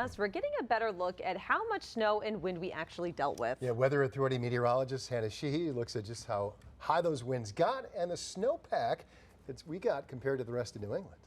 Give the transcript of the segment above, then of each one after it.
forecast, we're getting a better look at how much snow and wind we actually dealt with. Yeah, weather authority meteorologist Hannah Sheehy looks at just how high those winds got and the snowpack that we got compared to the rest of New England.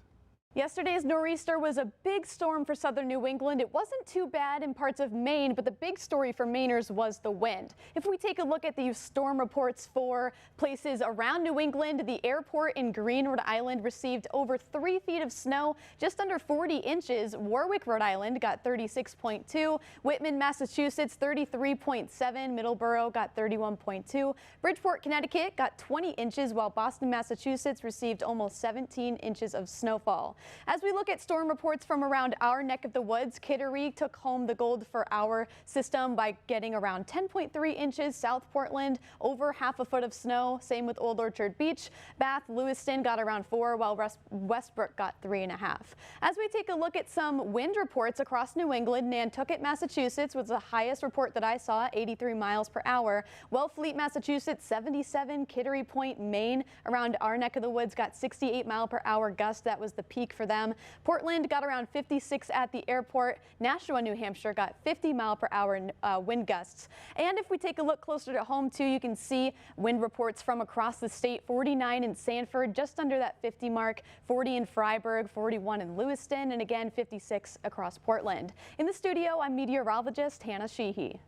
Yesterday's nor'easter was a big storm for southern New England. It wasn't too bad in parts of Maine, but the big story for Mainers was the wind. If we take a look at these storm reports for places around New England, the airport in Greene, Rhode Island received over 3 feet of snow, just under 40 inches. Warwick, Rhode Island got 36.2. Whitman, Massachusetts, 33.7. Middleborough got 31.2. Bridgeport, Connecticut got 20 inches, while Boston, Massachusetts received almost 17 inches of snowfall. As we look at storm reports from around our neck of the woods, Kittery took home the gold for our system by getting around 10.3 inches. South Portland, over half a foot of snow. Same with Old Orchard Beach. Bath, Lewiston got around 4, while Westbrook got 3.5. As we take a look at some wind reports across New England, Nantucket, Massachusetts was the highest report that I saw, 83 miles per hour. Wellfleet, Massachusetts, 77. Kittery Point, Maine, around our neck of the woods, got 68 mile per hour gust. That was the peak for them. Portland got around 56 at the airport. Nashua, New Hampshire got 50 mile per hour wind gusts. And if we take a look closer to home too, you can see wind reports from across the state. 49 in Sanford, just under that 50 mark, 40 in Freiburg, 41 in Lewiston, and again 56 across Portland. In the studio, I'm meteorologist Hannah Sheehy.